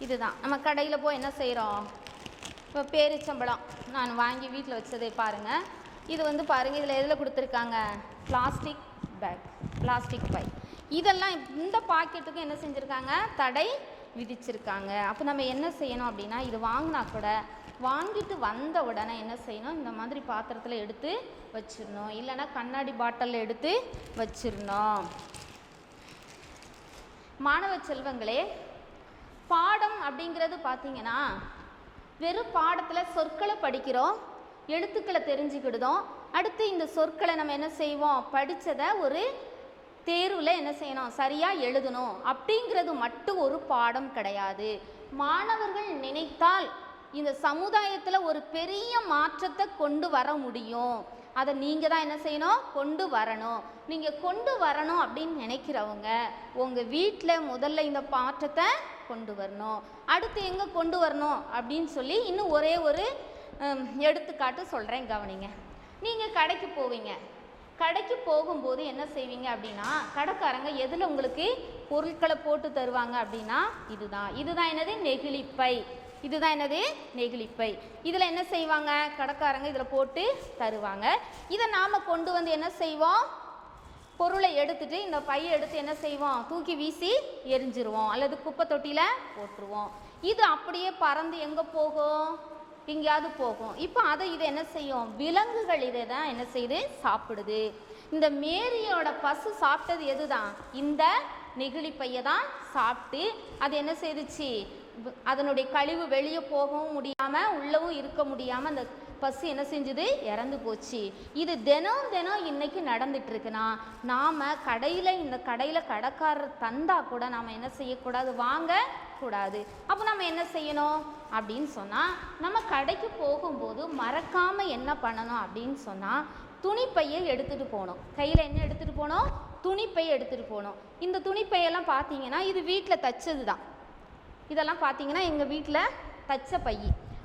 [SPEAKER 1] இதுதான் நம்ம கடையில் போய் என்ன செய்கிறோம், இப்போ பேரிச்சம்பழம் நான் வாங்கி வீட்டில் வச்சதை பாருங்கள். இது வந்து பாருங்கள், இதில் எதில் கொடுத்துருக்காங்க, பிளாஸ்டிக் பேக், பிளாஸ்டிக் பை. இதெல்லாம் இந்த பாக்கெட்டுக்கு என்ன செஞ்சுருக்காங்க, தடை விதிச்சிருக்காங்க. அப்போ நம்ம என்ன செய்யணும் அப்படின்னா, இது வாங்கினா கூட வாங்கிட்டு வந்த உடனே என்ன செய்யணும், இந்த மாதிரி பாத்திரத்தில் எடுத்து வச்சிடணும், இல்லைன்னா கண்ணாடி பாட்டிலில் எடுத்து வச்சிடணும். மாணவ செல்வங்களே, பாடம் அப்படிங்கிறது பார்த்தீங்கன்னா வெறும் பாடத்தில் சொற்களை படிக்கிறோம், எழுத்துக்களை தெரிஞ்சுக்கிடுதோம். அடுத்து இந்த சொற்களை நம்ம என்ன செய்வோம், படித்ததை ஒரு தேர்வில் என்ன செய்யணும், சரியாக எழுதணும் அப்படிங்கிறது மட்டும் ஒரு பாடம் கிடையாது. மாணவர்கள் நினைத்தால் இந்த சமுதாயத்தில் ஒரு பெரிய மாற்றத்தை கொண்டு வர முடியும். அதை நீங்கள் தான் என்ன செய்யணும், கொண்டு வரணும். நீங்கள் கொண்டு வரணும் அப்படின்னு நினைக்கிறவங்க உங்கள் வீட்டில் முதல்ல இந்த மாற்றத்தை கொண்டு வரணும். அடுத்து எங்கே கொண்டு வரணும் அப்படின்னு சொல்லி இன்னும் ஒரே ஒரு எடுத்துக்காட்டு சொல்கிறேன், கவனிங்க. நீங்கள் கடைக்கு போவீங்க. கடைக்கு போகும்போது என்ன செய்வீங்க அப்படின்னா, கடைக்காரங்க எதில் உங்களுக்கு பொருட்களை போட்டு தருவாங்க அப்படின்னா, இதுதான் என்னது, நெகிழிப்பை. இதுதான் என்னது, நெகிழிப்பை. இதில் என்ன செய்வாங்க, கடைக்காரங்க இதில் போட்டு தருவாங்க. இதை நாம் கொண்டு வந்து என்ன செய்வோம், பொருளை எடுத்துட்டு இந்த பையை எடுத்து என்ன செய்வோம், தூக்கி வீசி எரிஞ்சிருவோம் அல்லது குப்பை தொட்டியில் போட்டுருவோம். இது அப்படியே பறந்து எங்கே போகும், எங்கேயாவது போகும். இப்போ இதை என்ன செய்யும், விலங்குகள் இதை தான் என்ன செய்யுது, சாப்பிடுது. இந்த மேரியோட பசு சாப்பிட்டது எது தான், இந்த நெகிழிப்பையை தான் சாப்பிட்டு அது என்ன செய்துச்சு, அதனுடைய கழிவு வெளியே போகவும் முடியாமல் உள்ளவும் இருக்க முடியாமல் அந்த பசு என்ன செஞ்சுது, இறந்து போச்சு. இது தினம் தினம் இன்னைக்கு நடந்துட்டு இருக்குன்னா, நாம் இந்த கடையில் கடைக்காரர் தந்தா கூட நாம் என்ன செய்யக்கூடாது, வாங்கக்கூடாது. அப்போ நம்ம என்ன செய்யணும் அப்படின்னு சொன்னால், நம்ம கடைக்கு போகும்போது மறக்காமல் என்ன பண்ணணும் அப்படின்னு சொன்னால், துணிப்பையை எடுத்துகிட்டு போகணும். கையில் என்ன எடுத்துகிட்டு போகணும், துணிப்பையை எடுத்துகிட்டு போகணும். இந்த துணிப்பையெல்லாம் பார்த்தீங்கன்னா இது வீட்டில் தைச்சது தான். இதெல்லாம் பார்த்தீங்கன்னா எங்கள் வீட்டில் தைச்ச பை.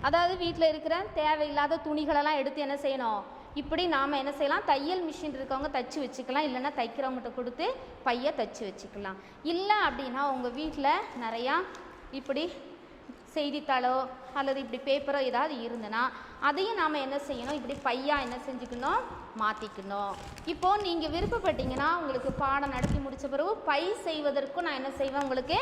[SPEAKER 1] அதாவது வீட்டில் இருக்கிற தேவையில்லாத துணிகளெல்லாம் எடுத்து என்ன செய்யணும், இப்படி நாம் என்ன செய்யலாம், தையல் மிஷின் இருக்கவங்க தைச்சி வச்சுக்கலாம், இல்லைன்னா தைக்கிறவங்ககிட்ட கொடுத்து பையை தைச்சி வச்சுக்கலாம். இல்லை அப்படின்னா உங்கள் வீட்டில் நிறையா இப்படி செய்தித்தாளோ அல்லது இப்படி பேப்பரோ ஏதாவது இருந்ததுன்னா அதையும் நாம் என்ன செய்யணும், இப்படி பையாக என்ன செஞ்சுக்கணும், மாற்றிக்கணும். இப்போது நீங்கள் விருப்பப்பட்டீங்கன்னா உங்களுக்கு பாடம் நடத்தி முடித்த பிறகு பை செய்வதற்கும் நான் என்ன செய்வேன், உங்களுக்கு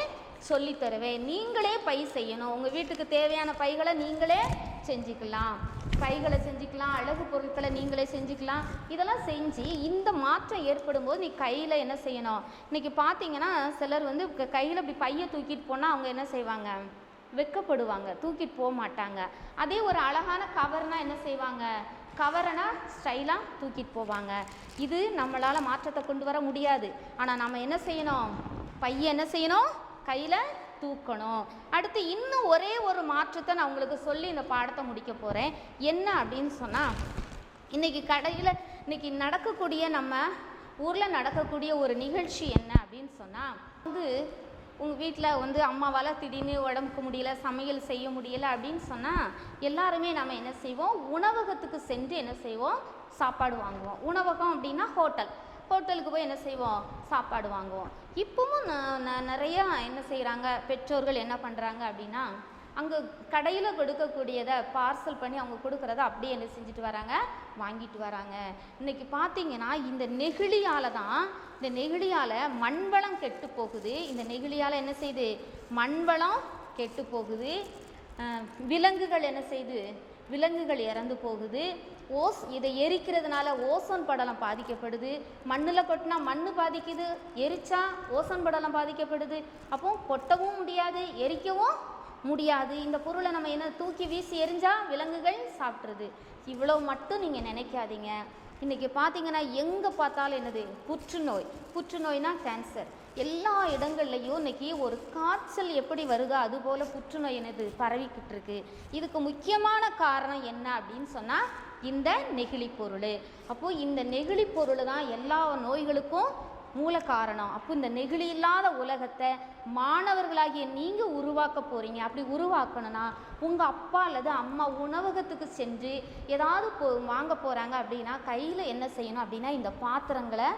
[SPEAKER 1] சொல்லித்தருவேன். நீங்களே பை செய்யணும். உங்கள் வீட்டுக்கு தேவையான பைகளை நீங்களே செஞ்சுக்கலாம். பைகளை செஞ்சுக்கலாம், அழகு பொருட்களை நீங்களே செஞ்சுக்கலாம். இதெல்லாம் செஞ்சு இந்த மாற்றம் ஏற்படும் போது நீ கையில் என்ன செய்யணும். இன்றைக்கி பார்த்தீங்கன்னா சிலர் வந்து கையில் இப்படி பையை தூக்கிட்டு போனால் அவங்க என்ன செய்வாங்க, வெட்கப்படுவாங்க, தூக்கிட்டு போக மாட்டாங்க. அதே ஒரு அழகான கவர்னால் என்ன செய்வாங்க, கவரைனா ஸ்டைலாக தூக்கிட்டு போவாங்க. இது நம்மளால் மாற்றத்தை கொண்டு வர முடியாது. ஆனால் நம்ம என்ன செய்யணும், பையை என்ன செய்யணும், கையில் தூக்கணும். அடுத்து இன்னும் ஒரே ஒரு மாற்றத்தை நான் உங்களுக்கு சொல்லி இந்த பாடத்தை முடிக்க போகிறேன். என்ன அப்படின்னு சொன்னால், இன்றைக்கி கடையில் இன்றைக்கி நடக்கக்கூடிய நம்ம ஊரில் நடக்கக்கூடிய ஒரு நிகழ்ச்சி என்ன அப்படின்னு சொன்னால், உங்கள் வீட்டில் அம்மாவால் திடீர்னு உடம்புக்கு முடியல, சமையல் செய்ய முடியலை அப்படின்னு சொன்னால் எல்லாருமே நம்ம என்ன செய்வோம், உணவகத்துக்கு சென்று என்ன செய்வோம், சாப்பாடு வாங்குவோம். உணவகம் அப்படின்னா ஹோட்டலுக்கு போய் என்ன செய்வோம், சாப்பாடு வாங்குவோம். இப்பவும் நிறையா என்ன செய்கிறாங்க, பெற்றோர்கள் என்ன பண்ணுறாங்க அப்படின்னா, அங்கே கடையில் கொடுக்கக்கூடியதை பார்சல் பண்ணி அவங்க கொடுக்குறத அப்படியே என்ன செஞ்சுட்டு வராங்க, வாங்கிட்டு வராங்க. இன்றைக்கி பார்த்தீங்கன்னா இந்த நெகிழியால் மண்வளம் கெட்டு போகுது. இந்த நெகிழியால் என்ன செய்யுது, மண்வளம் கெட்டு போகுது. விலங்குகள் என்ன செய்யுது, விலங்குகள் இறந்து போகுது. இதை எரிக்கிறதுனால ஓசோன் படலம் பாதிக்கப்படுது. மண்ணில் கொட்டினா மண் பாதிக்குது, எரிச்சா ஓசோன் படலம் பாதிக்கப்படுது. அப்போ கொட்டவும் முடியாது, எரிக்கவும் முடியாது. இந்த பொருளை நம்ம என்ன தூக்கி வீசி எரிஞ்சா விலங்குகள் சாப்பிட்ருது. இவ்வளோ மட்டும் நீங்கள் நினைக்காதீங்க. இன்றைக்கி பார்த்தீங்கன்னா எங்கே பார்த்தாலும் என்னது, புற்றுநோய்னா கேன்சர். எல்லா இடங்கள்லையும் இன்றைக்கி ஒரு காய்ச்சல் எப்படி வருதோ அதுபோல் புற்றுநோய் என்னது பரவிக்கிட்டு இருக்கு. இதுக்கு முக்கியமான காரணம் என்ன அப்படின்னு சொன்னால் இந்த நெகிழி பொருள். அப்போது இந்த நெகிழி பொருள் தான் எல்லா நோய்களுக்கும் மூல காரணம். அப்போ இந்த நெகிழி இல்லாத உலகத்தை மாணவர்களாகிய நீங்கள் உருவாக்க போகிறீங்க. அப்படி உருவாக்கணும்னா உங்கள் அப்பா அல்லது அம்மா உணவகத்துக்கு சென்று ஏதாவது வாங்க போகிறாங்க அப்படின்னா கையில் என்ன செய்யணும் அப்படின்னா, இந்த பாத்திரங்களை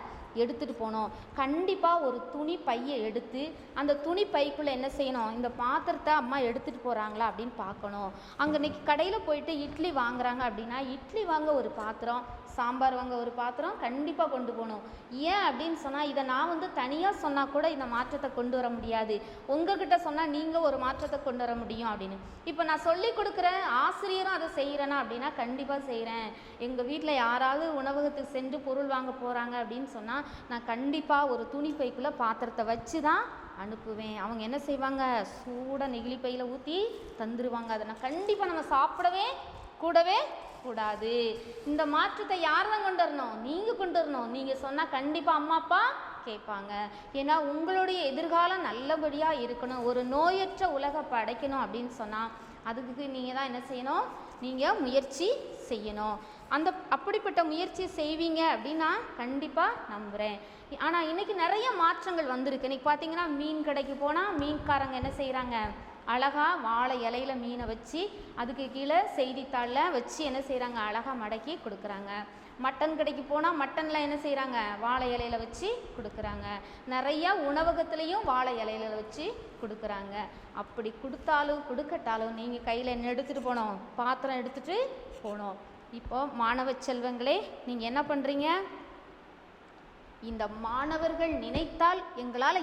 [SPEAKER 1] எடுத்துகிட்டு போகணும். கண்டிப்பாக ஒரு துணி பையை எடுத்து அந்த துணி பைக்குள்ளே என்ன செய்யணும், இந்த பாத்திரத்தை அம்மா எடுத்துகிட்டு போகிறாங்களா அப்படின்னு பார்க்கணும். அங்கே இன்றைக்கி கடையில் போயிட்டு இட்லி வாங்குறாங்க அப்படின்னா, இட்லி வாங்க ஒரு பாத்திரம், சாம்பார் வாங்க ஒரு பாத்திரம் கண்டிப்பாக கொண்டு போகணும். ஏன் அப்படின்னு சொன்னால், இதை நான் தனியாக சொன்னால் கூட இந்த மாற்றத்தை கொண்டு வர முடியாது. உங்ககிட்ட சொன்னால் நீங்கள் ஒரு மாற்றத்தை கொண்டு வர முடியும் அப்படின்னு. இப்போ நான் சொல்லி கொடுக்குற ஆசிரியரும் அதை செய்கிறேன்னா அப்படின்னா கண்டிப்பாக செய்கிறேன். எங்கள் வீட்டில் யாராவது உணவகத்துக்கு சென்று பொருள் வாங்க போகிறாங்க அப்படின்னு சொன்னால் நான் கண்டிப்பாக ஒரு துணி பைக்குள்ளே பாத்திரத்தை வச்சு தான் அனுப்புவேன். அவங்க என்ன செய்வாங்க, சூடாக நெகிழி பையில் ஊற்றி தந்துடுவாங்க. அதை நான் கண்டிப்பாக நம்ம சாப்பிடவே கூடவே கூடாது. இந்த மாற்றத்தை யார் தான் கொண்டு வரணும், நீங்கள் கொண்டு வரணும். நீங்கள் சொன்னால் கண்டிப்பாக அம்மா அப்பா கேட்பாங்க. ஏன்னா உங்களுடைய எதிர்காலம் நல்லபடியாக இருக்கணும், ஒரு நோயற்ற உலகை படைக்கணும் அப்படின்னு சொன்னால் அதுக்கு நீங்கள் தான் என்ன செய்யணும், நீங்கள் முயற்சி செய்யணும். அப்படிப்பட்ட முயற்சியை செய்வீங்க அப்படின்னு நான் கண்டிப்பாக நம்புகிறேன். ஆனால் இன்றைக்கி நிறைய மாற்றங்கள் வந்திருக்கு. இன்றைக்கி பார்த்தீங்கன்னா மீன் கடைக்கு போனால் மீன்காரங்க என்ன செய்கிறாங்க, அழகாக வாழை இலையில மீனை வச்சு அதுக்கு கீழே செய்தித்தாளில் வச்சு என்ன செய்கிறாங்க, அழகாக மடக்கி கொடுக்குறாங்க. மட்டன் கடைக்கு போனால் மட்டனில் என்ன செய்கிறாங்க, வாழை இலையில வச்சு கொடுக்குறாங்க. நிறையா உணவகத்துலேயும் வாழை இலையில வச்சு கொடுக்குறாங்க. அப்படி கொடுத்தாலும் கொடுக்கட்டாலும் நீங்கள் கையில் என்ன எடுத்துகிட்டு போகணும், பாத்திரம் எடுத்துகிட்டு போகணும். இப்போது மாணவ செல்வங்களே, நீங்கள் என்ன பண்ணுறீங்க, இந்த மாணவர்கள் நினைத்தால் எங்களால்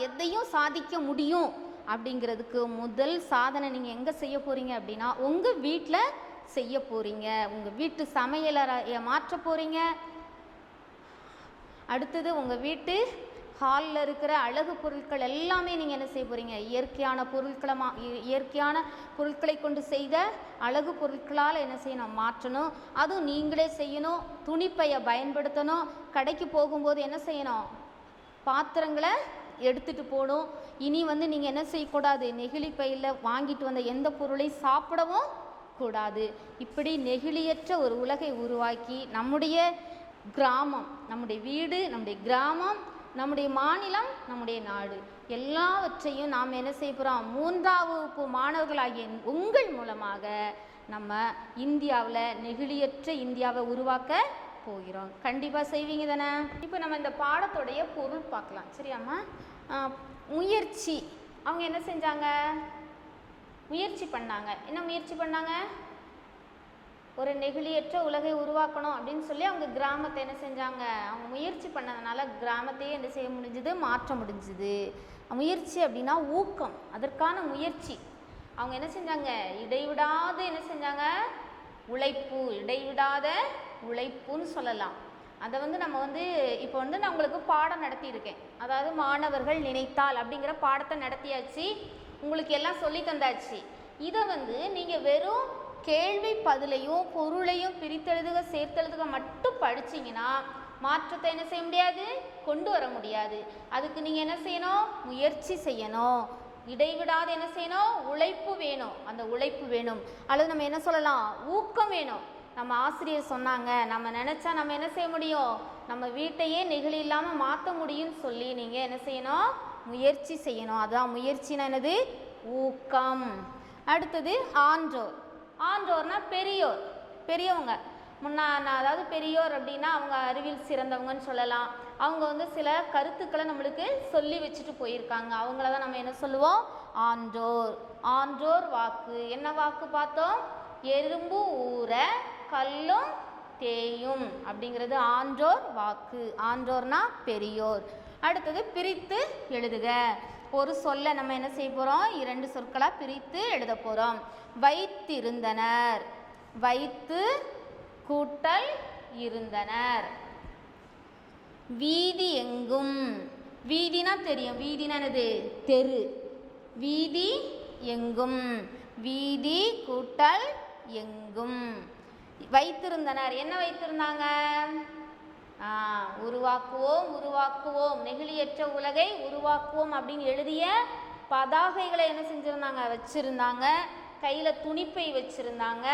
[SPEAKER 1] எதையும் சாதிக்க முடியும் அப்படிங்கிறதுக்கு முதல் சாதனை நீங்கள் எங்கே செய்ய போகிறீங்க அப்படின்னா உங்கள் வீட்டில் செய்ய போகிறீங்க. உங்கள் வீட்டு சமையலறையை மாற்ற போகிறீங்க. அடுத்தது உங்கள் வீட்டு ஹாலில் இருக்கிற அழகு பொருட்கள் எல்லாமே நீங்கள் என்ன செய்ய போகிறீங்க, இயற்கையான பொருட்களை கொண்டு செய்த அழகு பொருட்களால் என்ன செய்யணும், மாற்றணும். அதுவும் நீங்களே செய்யணும். துணிப்பையை பயன்படுத்தணும். கடைக்கு போகும்போது என்ன செய்யணும், பாத்திரங்களை எடுத்துகிட்டு போகணும். இனி நீங்கள் என்ன செய்யக்கூடாது, நெகிழி பையில் வாங்கிட்டு வந்த எந்த பொருளை சாப்பிடவும் கூடாது. இப்படி நெகிழியற்ற ஒரு உலகை உருவாக்கி நம்முடைய கிராமம், நம்முடைய வீடு, நம்முடைய கிராமம், நம்முடைய மாநிலம், நம்முடைய நாடு எல்லாவற்றையும் நாம் என்ன செய்ய போகிறோம், 3ஆம் வகுப்பு மாணவர்களாகிய உங்கள் மூலமாக நம்ம இந்தியாவில் நெகிழியற்ற இந்தியாவை உருவாக்க போகிறோம். கண்டிப்பாக செய்வீங்க தானே? இப்போ நம்ம இந்த பாடத்துடைய பொருள் பார்க்கலாம். சரியாம்மா? முயற்சி. அவங்க என்ன செஞ்சாங்க, முயற்சி பண்ணாங்க. என்ன முயற்சி பண்ணாங்க, ஒரு நெகிழியற்ற உலகை உருவாக்கணும் அப்படின்னு சொல்லி அவங்க கிராமத்தை என்ன செஞ்சாங்க, அவங்க முயற்சி பண்ணதுனால கிராமத்தையே என்ன செய்ய முடிஞ்சுது, மாற்ற முடிஞ்சுது. முயற்சி அப்படின்னா ஊக்கம், அதற்கான முயற்சி. அவங்க என்ன செஞ்சாங்க, இடைவிடாது என்ன செஞ்சாங்க, உழைப்பு, இடைவிடாத உழைப்புன்னு சொல்லலாம். அதை நம்ம இப்போ நான் உங்களுக்கு பாடம் நடத்தியிருக்கேன். அதாவது மாணவர்கள் நினைத்தால் அப்படிங்கிற பாடத்தை நடத்தியாச்சு, உங்களுக்கு எல்லாம் சொல்லி தந்தாச்சு. இதை நீங்கள் வெறும் கேள்வி பதிலையும் பொருளையும் பிரித்தெழுதுக சேர்த்தெழுதுக மட்டும் படிச்சிங்கன்னா மாற்றத்தை என்ன செய்ய முடியாது, கொண்டு வர முடியாது. அதுக்கு நீங்கள் என்ன செய்யணும், முயற்சி செய்யணும். இடைவிடாது என்ன செய்யணும், உழைப்பு வேணும். அந்த உழைப்பு வேணும். அல்லது நம்ம என்ன சொல்லலாம், ஊக்கம் வேணும். நம்ம ஆசிரியர் சொன்னாங்க, நம்ம நினச்சா நம்ம என்ன செய்ய முடியும், நம்ம வீட்டையே நெகிழி இல்லாமல் மாற்ற முடியும்னு சொல்லி நீங்கள் என்ன செய்யணும், முயற்சி செய்யணும். அதான் முயற்சினா என்னது, ஊக்கம். அடுத்தது ஆன்றோர். ஆன்றோர்னா பெரியோர், பெரியவங்க. அதாவது பெரியோர் அப்படின்னா அவங்க அறிவில் சிறந்தவங்கன்னு சொல்லலாம். அவங்க சில கருத்துக்களை நம்மளுக்கு சொல்லி வச்சுட்டு போயிருக்காங்க. அவங்கள தான் நம்ம என்ன சொல்லுவோம், ஆன்றோர். ஆன்றோர் வாக்கு. என்ன வாக்கு பார்த்தோம், எறும்பு ஊற கல்லும் தேயும் அப்படிங்கிறது ஆன்றோர் வாக்கு. ஆன்றோர்னா பெரியோர். அடுத்தது பிரித்து எழுதுக. ஒரு சொல்ல நம்ம என்ன செய்ய போகிறோம், 2 சொற்களாக பிரித்து எழுத போகிறோம். வைத்திருந்தனர், வைத்து கூட்டல் இருந்தனர். வீதி எங்கும். வீதினா தெரியும், வீதினா என்னது, தெரு. வீதி எங்கும், வீதி கூட்டல் எங்கும். வைத்திருந்தனர், என்ன வைத்திருந்தாங்க, உருவாக்குவோம் உருவாக்குவோம், நெகிழியற்ற உலகை உருவாக்குவோம் அப்படின்னு எழுதிய பதாகைகளை என்ன செஞ்சுருந்தாங்க, வச்சுருந்தாங்க. கையில் துணிப்பை வச்சுருந்தாங்க.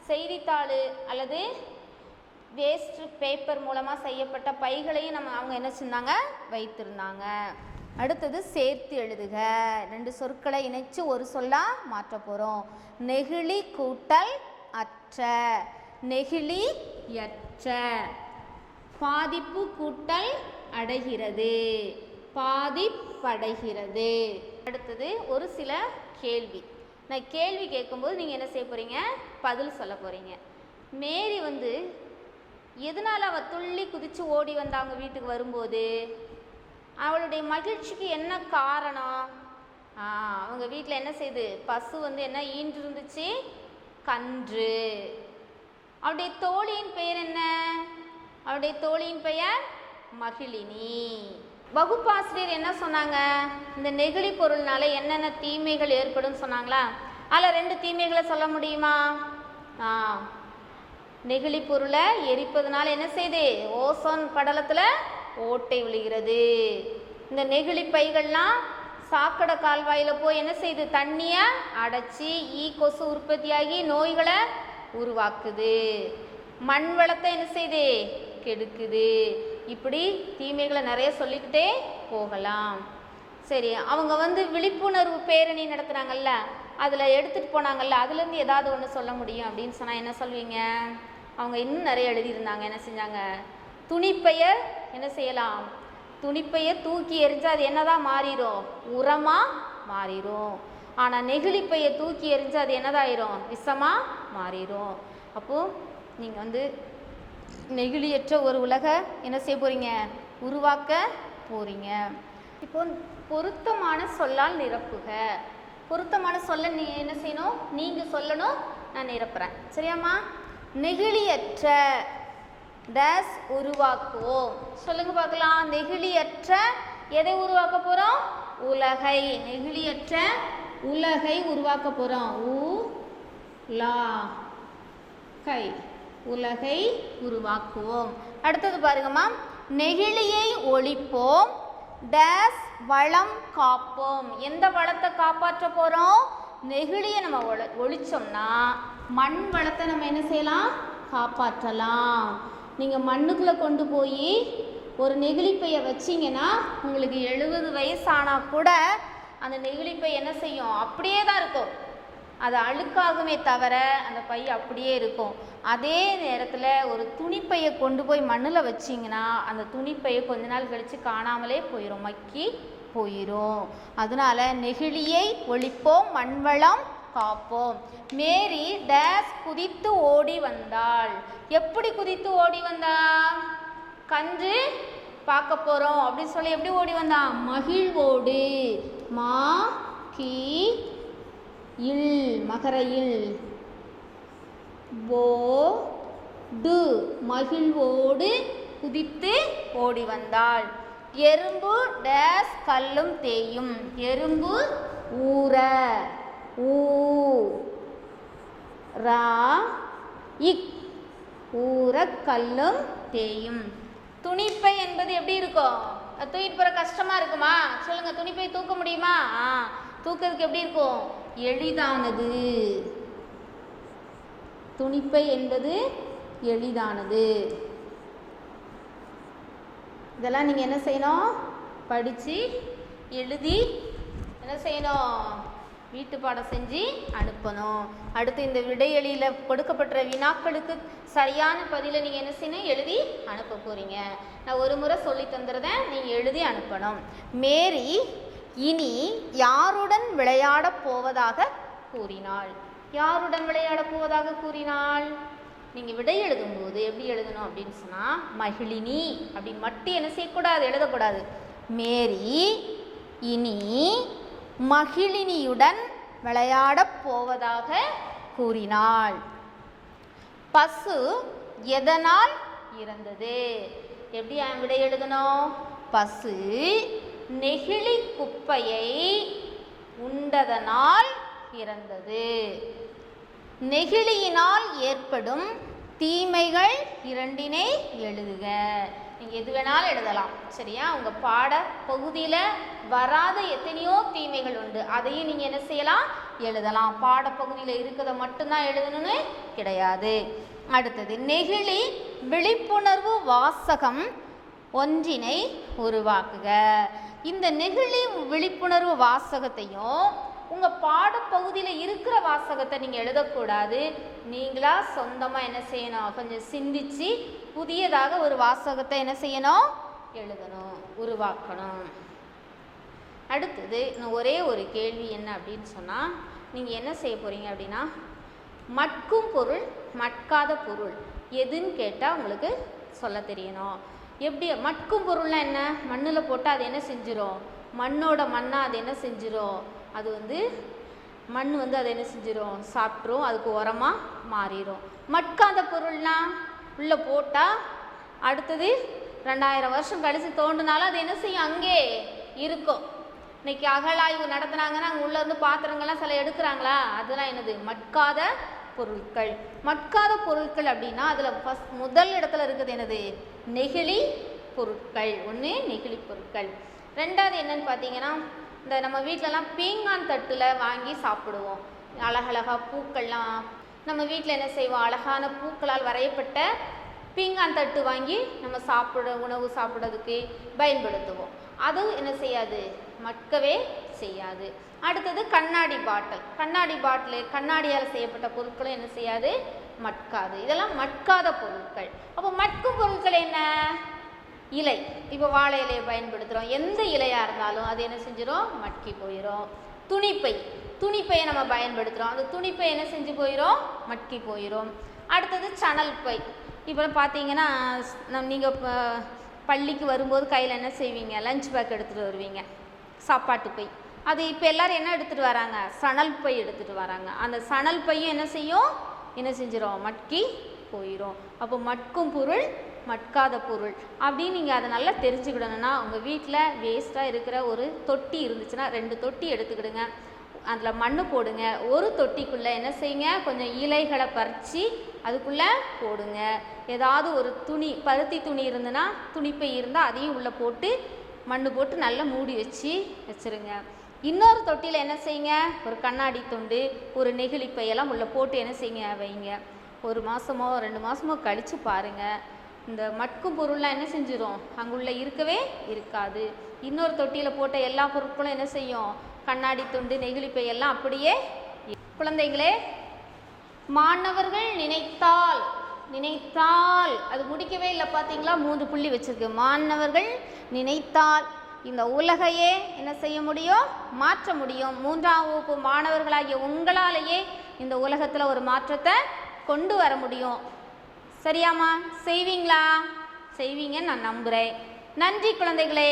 [SPEAKER 1] செய்தித்தாள் அல்லது வேஸ்ட் பேப்பர் மூலமாக செய்யப்பட்ட பைகளையும் அவங்க என்ன செஞ்சாங்க, வைத்திருந்தாங்க. அடுத்தது சேர்த்து எழுதுக. 2 சொற்களை இணைச்சு ஒரு சொல்லாக மாற்ற போகிறோம். நெகிழி கூட்டல் அற்ற, நெகிழியற்ற. பாதிப்பு கூட்டல் அடைகிறது, பாதிப்படைகிறது. அடுத்தது ஒரு சில கேள்வி. நான் கேள்வி கேட்கும்போது நீங்கள் என்ன செய்ய போகிறீங்க, பதில் சொல்ல போகிறீங்க. மேரி எதனால் அவள் துள்ளி குதித்து ஓடி வந்தா அவங்க வீட்டுக்கு வரும்போது, அவளுடைய மகிழ்ச்சிக்கு என்ன காரணம்? அவங்க வீட்டில் என்ன செய்யுது, பசு என்ன ஈன்று இருந்துச்சு, கன்று. அவளுடைய தோழியின் பெயர் என்ன, அவளுடைய தோழியின் பெயர் மகிழினி. வகுப்பாசிரியர் என்ன சொன்னாங்க, இந்த நெகிழி பொருள்னால என்னென்ன தீமைகள் ஏற்படும் சொன்னாங்களா? அதில் 2 தீமைகளை சொல்ல முடியுமா? நெகிழி பொருளை எரிப்பதனால என்ன செய்யுது, ஓசோன் படலத்தில் ஓட்டை விழுகிறது. இந்த நெகிழி பைகள்லாம் சாக்கடை கால்வாயில் போய் என்ன செய்யுது, தண்ணியை அடைச்சி கொசு உற்பத்தியாகி நோய்களை உருவாக்குது. மண் வளத்தை என்ன செய்யுது? கெடுக்குது. இப்படி தீமைகளை நிறைய சொல்லிக்கிட்டே போகலாம். சரி, அவங்க விழிப்புணர்வு பேரணி நடத்துகிறாங்கல்ல, அதில் எடுத்துகிட்டு போனாங்கல்ல, அதுலேருந்து ஏதாவது ஒன்று சொல்ல முடியும் அப்படின்னு சொன்னால் என்ன சொல்வீங்க? அவங்க இன்னும் நிறைய எழுதியிருந்தாங்க. என்ன செஞ்சாங்க? துணிப்பையை என்ன செய்யலாம்? துணிப்பையை தூக்கி எறிஞ்சால் அது என்னதான் மாறிடும்? உரமாக மாறிடும். ஆனால் நெகிழிப்பையை தூக்கி எறிஞ்சால் அது என்னதாயிரும்? விஷமாக மாறிடும். அப்போது நீங்கள் நெகிழியற்ற ஒரு உலக என்ன செய்ய போகிறீங்க? உருவாக்க போகிறீங்க. இப்போ பொருத்தமான சொல்லால் நிரப்புக. பொருத்தமான சொல்ல நீ என்ன செய்யணும்? நீங்கள் சொல்லணும், நான் நிரப்புறேன். சரியாம்மா? நெகிழியற்ற டேஸ் உருவாக்குவோம். சொல்லுங்க பார்க்கலாம். நெகிழியற்ற எதை உருவாக்க போகிறோம்? உலகை. நெகிழியற்ற உலகை உருவாக்க போகிறோம். கை உலகை உருவாக்குவோம். அடுத்தது பாருங்கம்மா. நெகிழியை ஒழிப்போம் டேஸ் வளம் காப்போம். எந்த வளத்தை காப்பாற்ற போகிறோம்? நெகிழியை நம்ம ஒழிச்சோம்னா மண் வளத்தை நம்ம என்ன செய்யலாம்? காப்பாற்றலாம். நீங்கள் மண்ணுக்குள்ளே கொண்டு போய் ஒரு நெகிழிப்பையை வச்சிங்கன்னா உங்களுக்கு 70 வயசானால் கூட அந்த நெகிழிப்பை என்ன செய்யும்? அப்படியே தான் இருக்கும். அது அழுக்காகுமே தவிர அந்த பை அப்படியே இருக்கும். அதே நேரத்தில் ஒரு துணிப்பையை கொண்டு போய் மண்ணில் வச்சிங்கன்னா அந்த துணிப்பையை கொஞ்ச நாள் கழித்து காணாமலே போயிடும், மக்கி போயிடும். அதனால நெகிழியை ஒழிப்போம், மண்வளம் காப்போம். மேரி டேஸ் குதித்து ஓடி வந்தாள். எப்படி குதித்து ஓடி வந்தா? கன்று பார்க்க போகிறோம் அப்படின்னு சொல்லி எப்படி ஓடி வந்தா? மகிழ்வோடு. மா கி இல் மகர இல் ஓடு மகிழ்வோடு குதித்து ஓடி வந்தாள். எறும்பு டேஸ் கல்லும் தேயும். எறும்பு ஊற ஊரா இக் ஊற கல்லும் தேயும். துணிப்பை என்பது எப்படி இருக்கும்? தூக்கிட்டு போகிற கஷ்டமாக இருக்குமா? சொல்லுங்க. துணிப்பை தூக்க முடியுமா? தூக்கிறதுக்கு எப்படி இருக்கும்? எளிதானது. துணிப்பை என்பது எளிதானது. இதெல்லாம் நீங்கள் என்ன செய்யணும்? படித்து எழுதி என்ன செய்யணும்? வீட்டு பாடம் செஞ்சு அனுப்பணும். அடுத்து இந்த விடையெளியில் கொடுக்கப்பட்ட வினாக்களுக்கு சரியான பதிலை நீங்கள் என்ன செய்யணும்? எழுதி அனுப்ப போகிறீங்க. நான் ஒரு முறை சொல்லி தந்துடுறேன், நீங்கள் எழுதி அனுப்பணும். மேரி இனி யாருடன் விளையாடப் போவதாக கூறினாள்? யாருடன் விளையாடப் போவதாக கூறினாள்? நீங்கள் விடை எழுதும்போது எப்படி எழுதணும் அப்படின்னு சொன்னால், மகிழினி அப்படின்னு மட்டும் என்ன செய்யக்கூடாது? எழுதக்கூடாது. மேரி இனி மகிழினியுடன் விளையாடப் போவதாக கூறினாள். பசு எதனால் இறந்தது? எப்படி விடை எழுதணும்? பசு நெகிழி குப்பையை உண்டதனால் இறந்தது. நெகிழியினால் ஏற்படும் தீமைகள் இரண்டினை எழுதுக. நீங்கள் எது வேணாலும் எழுதலாம். சரியா? உங்கள் பாட பகுதியில் வராத எத்தனையோ தீமைகள் உண்டு, அதையும் நீங்கள் என்ன செய்யலாம்? எழுதலாம். பாடப்பகுதியில் இருக்கிறத மட்டும்தான் எழுதணும்னு கிடையாது. அடுத்தது, நெகிழி விழிப்புணர்வு வாசகம் ஒன்றினை உருவாக்குக. இந்த நெகிழி விழிப்புணர்வு வாசகத்தையும் உங்கள் பாடப்பகுதியில் இருக்கிற வாசகத்தை நீங்கள் எழுதக்கூடாது. நீங்களாக சொந்தமாக என்ன செய்யணும்? கொஞ்சம் சிந்திச்சு புதியதாக ஒரு வாசகத்தை என்ன செய்யணும்? எழுதணும், உருவாக்கணும். அடுத்தது இன்னும் ஒரே ஒரு கேள்வி என்ன அப்படின்னு சொன்னால், நீங்கள் என்ன செய்ய போகிறீங்க அப்படின்னா, மட்கும் பொருள் மட்காத பொருள் எதுன்னு கேட்டால் உங்களுக்கு சொல்ல தெரியணும். எப்படி மட்கும் பொருள்னா என்ன? மண்ணில் போட்டால் அது என்ன செஞ்சிடும்? மண்ணோட மண்ணாக அது என்ன செஞ்சிடும்? அது மண் அதை என்ன செஞ்சிடும்? சாப்பிட்ரும், அதுக்கு உரமாக மாறிடும். மட்காத பொருள்னா உள்ளே போட்டால் அடுத்தது 2000 வருஷம் கழித்து தோண்டினாலும் அது என்ன செய்யும்? அங்கே இருக்கும். இன்னைக்கு அகழாய்வு நடத்துனாங்கன்னா அங்கே உள்ளேருந்து பாத்திரங்கள்லாம் சில எடுக்கிறாங்களா? அதெல்லாம் என்னது? மட்காத பொருட்கள். மட்காத பொருட்கள் அப்படின்னா அதில் முதல் இடத்துல இருக்குது என்னது? நெகிழி பொருட்கள். ஒன்று நெகிழி பொருட்கள். ரெண்டாவது என்னன்னு பார்த்தீங்கன்னா, இந்த நம்ம வீட்டிலலாம் பீங்கான் தட்டில் வாங்கி சாப்பிடுவோம். அழகழகாக பூக்கள்லாம் நம்ம வீட்டில் என்ன செய்வோம், அழகான பூக்களால் வரையப்பட்ட பீங்கான் தட்டு வாங்கி நம்ம உணவு சாப்பிட்றதுக்கு பயன்படுத்துவோம். அதுவும் என்ன செய்யாது, மக்கவே செய்யாது. அடுத்தது கண்ணாடி பாட்டில். கண்ணாடியால் செய்யப்பட்ட பொருட்களும் என்ன செய்யாது, மட்காது. இதெல்லாம் மட்காத பொருட்கள். அப்போ மட்கும் பொருட்கள் என்ன, இலை. இப்போ வாழை இலையை பயன்படுத்துகிறோம், எந்த இலையாக இருந்தாலும் அது என்ன செஞ்சிடும், மட்கி போயிடும். துணிப்பையை நம்ம பயன்படுத்துகிறோம், அந்த துணிப்பை என்ன செஞ்சு போயிடும், மட்கி போயிடும். அடுத்தது சணல் பை. இப்போ பார்த்தீங்கன்னா நீங்கள் இப்போ பள்ளிக்கு வரும்போது கையில் என்ன செய்வீங்க, லஞ்ச் பேக் எடுத்துகிட்டு வருவீங்க, சாப்பாட்டு பை. அது இப்போ எல்லோரும் என்ன எடுத்துகிட்டு வராங்க, சணல் பை எடுத்துகிட்டு வராங்க. அந்த சணல் பையும் என்ன செய்யும், என்ன செஞ்சிடும், மட்கி போயிடும். அப்போ மட்கும் பொருள், மட்காத பொருள் அப்படின்னு நீங்கள் அதை நல்லா தெரிஞ்சுக்கிடணும்னா, உங்கள் வீட்டில் வேஸ்ட்டாக இருக்கிற ஒரு தொட்டி இருந்துச்சுன்னா 2 தொட்டி எடுத்துக்கிடுங்க, அதில் மண் போடுங்க. ஒரு தொட்டிக்குள்ளே என்ன செய்யுங்க, கொஞ்சம் இலைகளை பறித்து அதுக்குள்ளே போடுங்க. ஏதாவது ஒரு துணி, பருத்தி துணி இருந்துன்னா, துணிப்பை இருந்தால் அதையும் உள்ளே போட்டு மண் போட்டு நல்லா மூடி வச்சுருங்க. இன்னொரு தொட்டியில் என்ன செய்யுங்க, ஒரு கண்ணாடி துண்டு, ஒரு நெகிழிப்பையெல்லாம் உள்ளே போட்டு என்ன செய்யுங்க, வைங்க. 1 மாதமோ 2 மாதமோ கழித்து பாருங்கள், இந்த மட்கும் பொருள்லாம் என்ன செஞ்சிடும், அங்குள்ளே இருக்கவே இருக்காது. இன்னொரு தொட்டியில் போட்ட எல்லா பொருட்களும் என்ன செய்யும், கண்ணாடி துண்டு, நெகிழிப்பையெல்லாம் அப்படியே. குழந்தைகளே, மாணவர்கள் நினைத்தால் அது முடிக்கவே இல்லை பார்த்தீங்களா, 3 புள்ளி வச்சிருக்கு. மாணவர்கள் நினைத்தால் இந்த உலகையே என்ன செய்ய முடியும், மாற்ற முடியும். 3ஆம் வகுப்பு மாணவர்களாகிய உங்களாலேயே இந்த உலகத்தில் ஒரு மாற்றத்தை கொண்டு வர முடியும். சரியாம்மா? செய்வீங்களா? செய்வீங்கன்னு நான் நம்புகிறேன். நன்றி குழந்தைகளே.